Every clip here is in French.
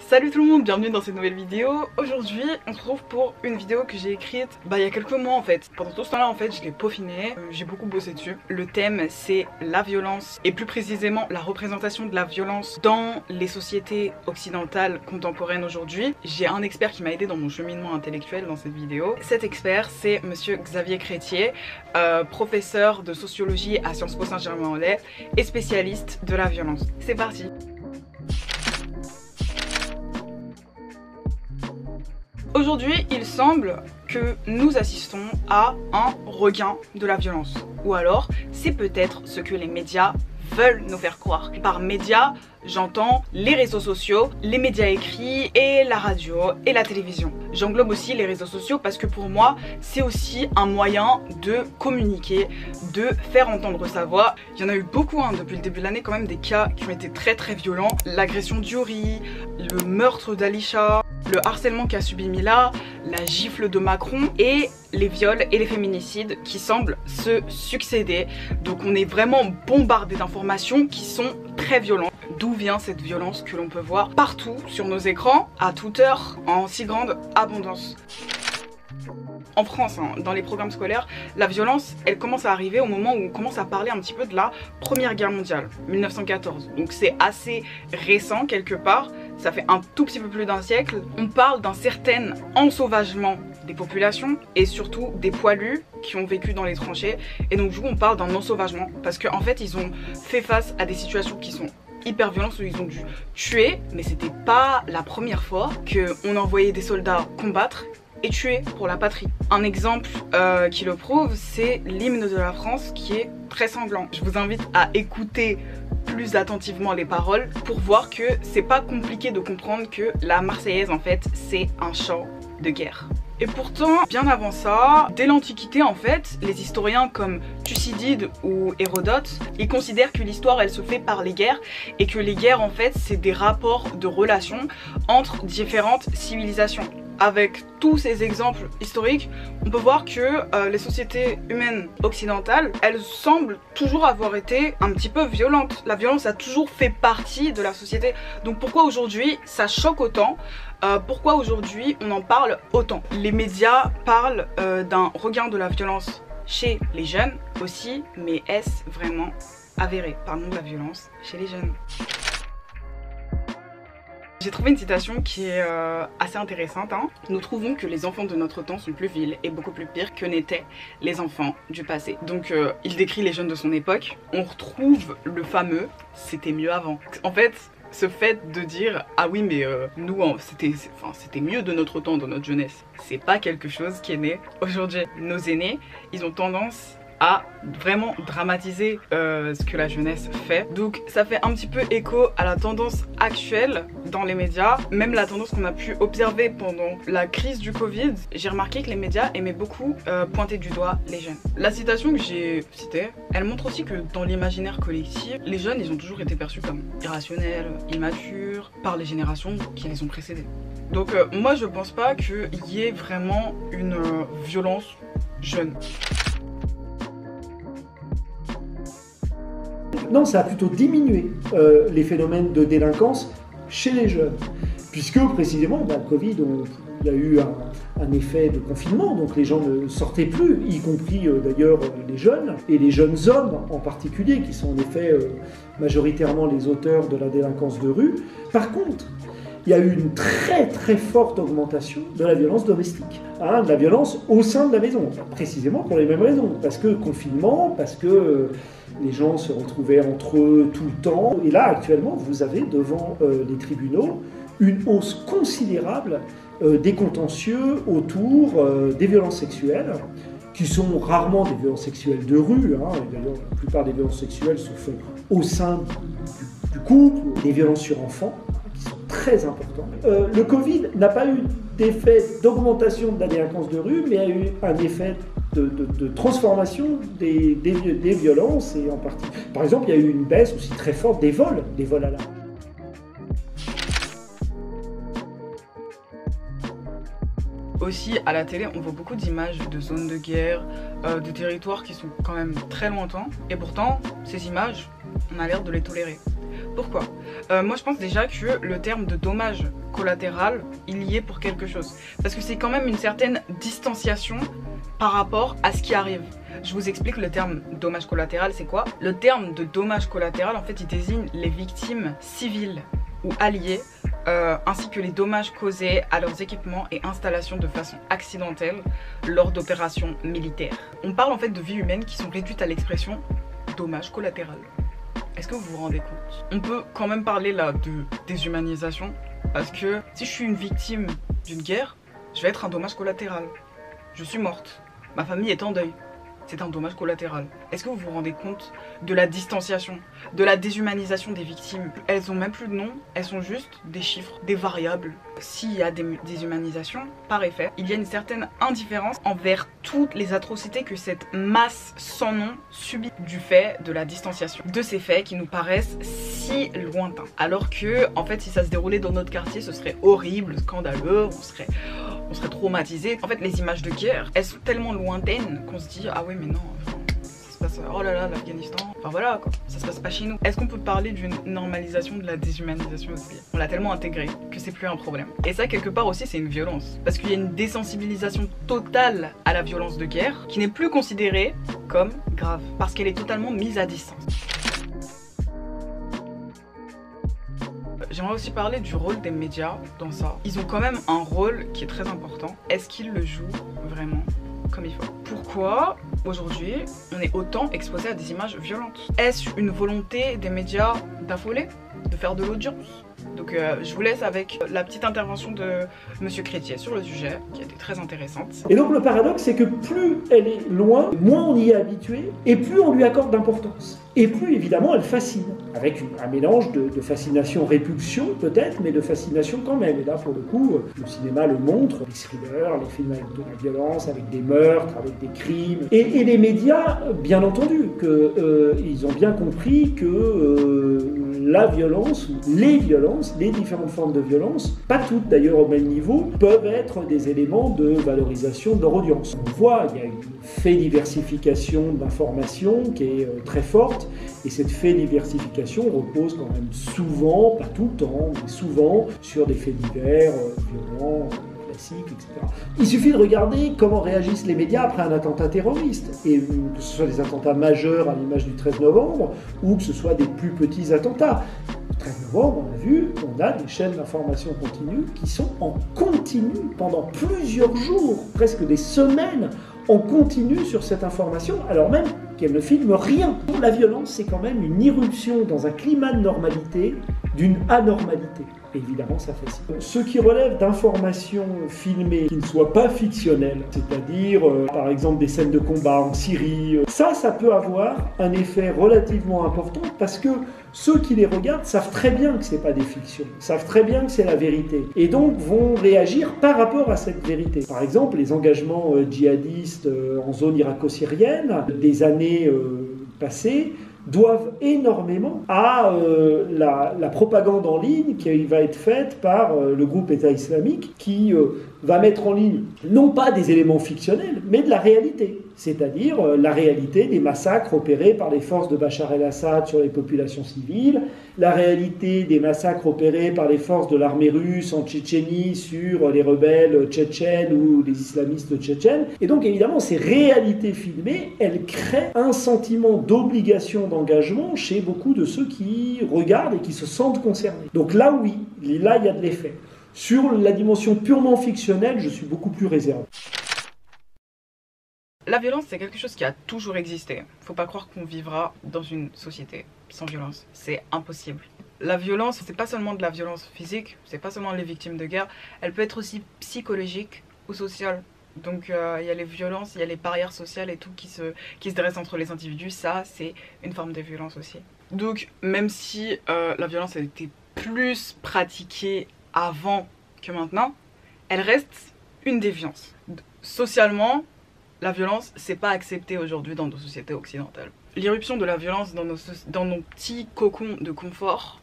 Salut tout le monde, bienvenue dans cette nouvelle vidéo. Aujourd'hui on se retrouve pour une vidéo que j'ai écrite il y a quelques mois en fait. Pendant tout ce temps là en fait je l'ai peaufiné, j'ai beaucoup bossé dessus. Le thème c'est la violence et plus précisément la représentation de la violence dans les sociétés occidentales contemporaines aujourd'hui. J'ai un expert qui m'a aidé dans mon cheminement intellectuel dans cette vidéo. Cet expert c'est monsieur Xavier Chrétier, professeur de sociologie à Sciences Po Saint-Germain-en-Laye et spécialiste de la violence. C'est parti. Aujourd'hui, il semble que nous assistons à un regain de la violence. Ou alors, c'est peut-être ce que les médias veulent nous faire croire. Par médias, j'entends les réseaux sociaux, les médias écrits et la radio et la télévision. J'englobe aussi les réseaux sociaux parce que pour moi, c'est aussi un moyen de communiquer, de faire entendre sa voix. Il y en a eu beaucoup depuis le début de l'année quand même, des cas qui ont été très violents. L'agression d'Yuri, le meurtre d'Alisha, le harcèlement qu'a subi Mila, la gifle de Macron et les viols et les féminicides qui semblent se succéder. Donc on est vraiment bombardé d'informations qui sont très violentes. D'où vient cette violence que l'on peut voir partout sur nos écrans, à toute heure, en si grande abondance? En France, dans les programmes scolaires, la violence, elle commence à arriver au moment où on commence à parler un petit peu de la Première Guerre mondiale, 1914. Donc c'est assez récent quelque part, ça fait un tout petit peu plus d'un siècle. On parle d'un certain ensauvagement des populations et surtout des poilus qui ont vécu dans les tranchées. Et donc du coup on parle d'un ensauvagement parce qu'en fait ils ont fait face à des situations qui sont hyper violentes où ils ont dû tuer, mais c'était pas la première fois qu'on envoyait des soldats combattre et tuer pour la patrie. Un exemple qui le prouve, c'est l'hymne de la France qui est très sanglant. Je vous invite à écouter plus attentivement les paroles pour voir que c'est pas compliqué de comprendre que la Marseillaise en fait c'est un chant de guerre. Et pourtant, bien avant ça, dès l'Antiquité en fait, les historiens comme Thucydide ou Hérodote, ils considèrent que l'histoire elle se fait par les guerres et que les guerres en fait c'est des rapports de relations entre différentes civilisations. Avec tous ces exemples historiques, on peut voir que les sociétés humaines occidentales, elles semblent toujours avoir été un petit peu violentes. La violence a toujours fait partie de la société. Donc pourquoi aujourd'hui ça choque autant? Pourquoi aujourd'hui on en parle autant? Les médias parlent d'un regain de la violence chez les jeunes aussi, mais est-ce vraiment avéré? Parlons de la violence chez les jeunes. J'ai trouvé une citation qui est assez intéressante. Nous trouvons que les enfants de notre temps sont plus vils et beaucoup plus pires que n'étaient les enfants du passé. Donc il décrit les jeunes de son époque. On retrouve le fameux « c'était mieux avant ». En fait, ce fait de dire « ah oui mais nous c'était mieux de notre temps, dans notre jeunesse », c'est pas quelque chose qui est né aujourd'hui. Nos aînés, ils ont tendance à vraiment dramatiser ce que la jeunesse fait. Donc ça fait un petit peu écho à la tendance actuelle dans les médias, même la tendance qu'on a pu observer pendant la crise du Covid. J'ai remarqué que les médias aimaient beaucoup pointer du doigt les jeunes. La citation que j'ai citée, elle montre aussi que dans l'imaginaire collectif, les jeunes ils ont toujours été perçus comme irrationnels, immatures par les générations qui les ont précédés. Donc moi je pense pas qu'il y ait vraiment une violence jeune. Non, ça a plutôt diminué les phénomènes de délinquance chez les jeunes. Puisque précisément, le Covid, il y a eu un effet de confinement, donc les gens ne sortaient plus, y compris d'ailleurs les jeunes, et les jeunes hommes en particulier, qui sont en effet majoritairement les auteurs de la délinquance de rue. Par contre, il y a eu une très forte augmentation de la violence domestique, de la violence au sein de la maison, précisément pour les mêmes raisons, parce que confinement, parce que les gens se retrouvaient entre eux tout le temps. Et là, actuellement, vous avez devant les tribunaux une hausse considérable des contentieux autour des violences sexuelles, qui sont rarement des violences sexuelles de rue. D'ailleurs, la plupart des violences sexuelles se font au sein du couple, des violences sur enfants, qui sont très importantes. Le Covid n'a pas eu d'effet d'augmentation de la délinquance de rue, mais a eu un effet de transformation des violences, et en partie. Par exemple, il y a eu une baisse aussi très forte des vols à l'arme. Aussi à la télé on voit beaucoup d'images de zones de guerre, de territoires qui sont quand même très lointains, et pourtant ces images on a l'air de les tolérer. Pourquoi? Moi je pense déjà que le terme de dommage collatéral, il y est pour quelque chose. Parce que c'est quand même une certaine distanciation par rapport à ce qui arrive. Je vous explique le terme dommage collatéral, c'est quoi? Le terme de dommage collatéral, en fait, il désigne les victimes civiles ou alliées, ainsi que les dommages causés à leurs équipements et installations de façon accidentelle lors d'opérations militaires. On parle en fait de vies humaines qui sont réduites à l'expression dommage collatéral. Est-ce que vous vous rendez compte? On peut quand même parler là de déshumanisation, parce que si je suis une victime d'une guerre, je vais être un dommage collatéral. Je suis morte, ma famille est en deuil. C'est un dommage collatéral. Est-ce que vous vous rendez compte de la distanciation, de la déshumanisation des victimes? Elles ont même plus de nom, elles sont juste des chiffres, des variables. S'il y a des déshumanisations, par effet, il y a une certaine indifférence envers toutes les atrocités que cette masse sans nom subit du fait de la distanciation. De ces faits qui nous paraissent si lointains. Alors que, en fait, si ça se déroulait dans notre quartier, ce serait horrible, scandaleux, on serait traumatisé. En fait, les images de guerre, elles sont tellement lointaines qu'on se dit ah oui mais non, ça se passe, oh là là, l'Afghanistan, enfin voilà quoi, ça se passe pas chez nous. Est-ce qu'on peut parler d'une normalisation de la déshumanisation aussi? On l'a tellement intégré que c'est plus un problème. Et ça quelque part aussi c'est une violence, parce qu'il y a une désensibilisation totale à la violence de guerre qui n'est plus considérée comme grave, parce qu'elle est totalement mise à distance. J'aimerais aussi parler du rôle des médias dans ça. Ils ont quand même un rôle qui est très important. Est-ce qu'ils le jouent vraiment comme il faut? Pourquoi aujourd'hui on est autant exposé à des images violentes? Est-ce une volonté des médias d'affoler, de faire de l'audience? Donc je vous laisse avec la petite intervention de Monsieur Chrétien sur le sujet, qui a été très intéressante. Et donc le paradoxe, c'est que plus elle est loin, moins on y est habitué, et plus on lui accorde d'importance. Et plus évidemment elle fascine, avec un mélange de fascination-répulsion peut-être, mais de fascination quand même. Et là pour le coup, le cinéma le montre, les thrillers, les films avec de la violence, avec des meurtres, avec des crimes. Et les médias, bien entendu, ils ont bien compris que la violence, les violences, les différentes formes de violence, pas toutes d'ailleurs au même niveau, peuvent être des éléments de valorisation de leur audience. On voit, il y a une fait-diversification d'informations qui est très forte, et cette fait-diversification repose quand même souvent, pas tout le temps, mais souvent, sur des faits divers, violents, classiques, etc. Il suffit de regarder comment réagissent les médias après un attentat terroriste, et que ce soit des attentats majeurs à l'image du 13 novembre, ou que ce soit des plus petits attentats. Le 13 novembre, on a vu, on a des chaînes d'information continue qui sont en continu pendant plusieurs jours, presque des semaines, en continu sur cette information, alors même qu'elle ne filme rien. La violence, c'est quand même une irruption dans un climat de normalité, d'une anormalité. Et évidemment, ça fascine. Ce qui relève d'informations filmées qui ne soient pas fictionnelles, c'est-à-dire par exemple des scènes de combat en Syrie, ça peut avoir un effet relativement important parce que ceux qui les regardent savent très bien que c'est pas des fictions, savent très bien que c'est la vérité, et donc vont réagir par rapport à cette vérité. Par exemple, les engagements djihadistes en zone irako-syrienne des années passées doivent énormément à la propagande en ligne qui va être faite par le groupe État islamique qui va mettre en ligne non pas des éléments fictionnels, mais de la réalité. C'est-à-dire la réalité des massacres opérés par les forces de Bachar el-Assad sur les populations civiles, la réalité des massacres opérés par les forces de l'armée russe en Tchétchénie sur les rebelles tchétchènes ou les islamistes tchétchènes. Et donc évidemment, ces réalités filmées, elles créent un sentiment d'obligation d'engagement chez beaucoup de ceux qui regardent et qui se sentent concernés. Donc là, oui, là, il y a de l'effet. Sur la dimension purement fictionnelle, je suis beaucoup plus réservé. La violence, c'est quelque chose qui a toujours existé. Faut pas croire qu'on vivra dans une société sans violence. C'est impossible. La violence, c'est pas seulement de la violence physique, c'est pas seulement les victimes de guerre, elle peut être aussi psychologique ou sociale. Donc il y a les violences, il y a les barrières sociales et tout qui se dressent entre les individus. Ça, c'est une forme de violence aussi. Donc même si la violence a été plus pratiquée avant que maintenant, elle reste une déviance. Socialement, la violence, c'est pas accepté aujourd'hui dans nos sociétés occidentales. L'irruption de la violence dans nos petits cocons de confort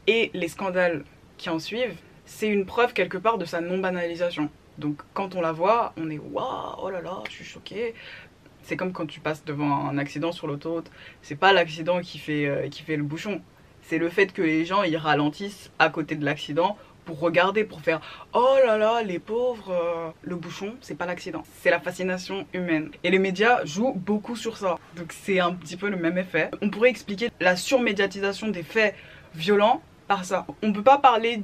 et les scandales qui en suivent, c'est une preuve quelque part de sa non-banalisation. Donc quand on la voit, on est waouh, oh là là, je suis choquée. C'est comme quand tu passes devant un accident sur l'autoroute. C'est pas l'accident qui fait le bouchon, C'est le fait que les gens ils ralentissent à côté de l'accident pour regarder, pour faire oh là là les pauvres, le bouchon c'est pas l'accident, c'est la fascination humaine. Et les médias jouent beaucoup sur ça, donc c'est un petit peu le même effet. On pourrait expliquer la surmédiatisation des faits violents par ça. On peut pas parler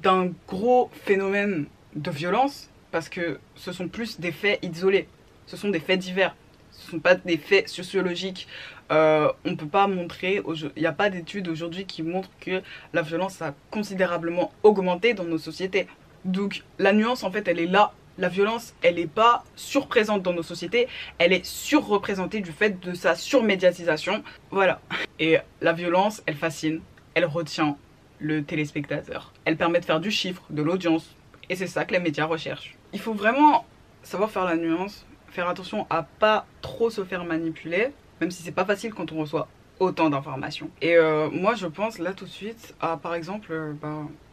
d'un gros phénomène de violence parce que ce sont plus des faits isolés, ce sont des faits divers, ce ne sont pas des faits sociologiques. On peut pas montrer, il n'y a pas d'études aujourd'hui qui montrent que la violence a considérablement augmenté dans nos sociétés. Donc la nuance en fait elle est là. La violence elle n'est pas surprésente dans nos sociétés, elle est surreprésentée du fait de sa surmédiatisation. Voilà. Et la violence elle fascine, elle retient le téléspectateur. Elle permet de faire du chiffre, de l'audience. Et c'est ça que les médias recherchent. Il faut vraiment savoir faire la nuance, faire attention à pas trop se faire manipuler. Même si c'est pas facile quand on reçoit autant d'informations. Et moi je pense là tout de suite à par exemple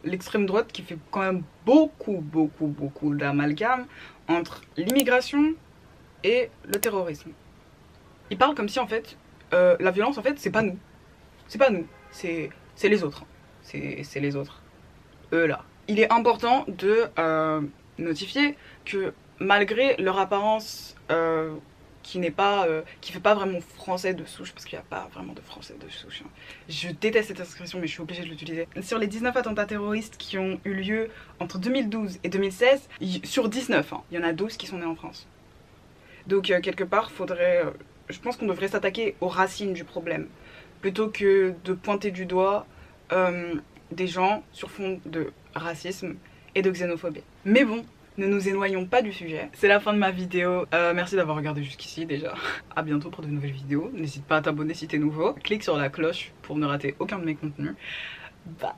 l'extrême droite qui fait quand même beaucoup d'amalgame entre l'immigration et le terrorisme. Ils parlent comme si en fait la violence en fait c'est pas nous. C'est pas nous, c'est les autres. C'est les autres. Eux là. Il est important de notifier que malgré leur apparence qui fait pas vraiment français de souche, parce qu'il n'y a pas vraiment de français de souche. Je déteste cette expression mais je suis obligée de l'utiliser. Sur les 19 attentats terroristes qui ont eu lieu entre 2012 et 2016, sur 19, il y en a 12 qui sont nés en France. Donc quelque part, je pense qu'on devrait s'attaquer aux racines du problème, plutôt que de pointer du doigt des gens sur fond de racisme et de xénophobie. Mais bon, ne nous éloignons pas du sujet. C'est la fin de ma vidéo. Merci d'avoir regardé jusqu'ici déjà. A bientôt pour de nouvelles vidéos. N'hésite pas à t'abonner si t'es nouveau. Clique sur la cloche pour ne rater aucun de mes contenus. Bye.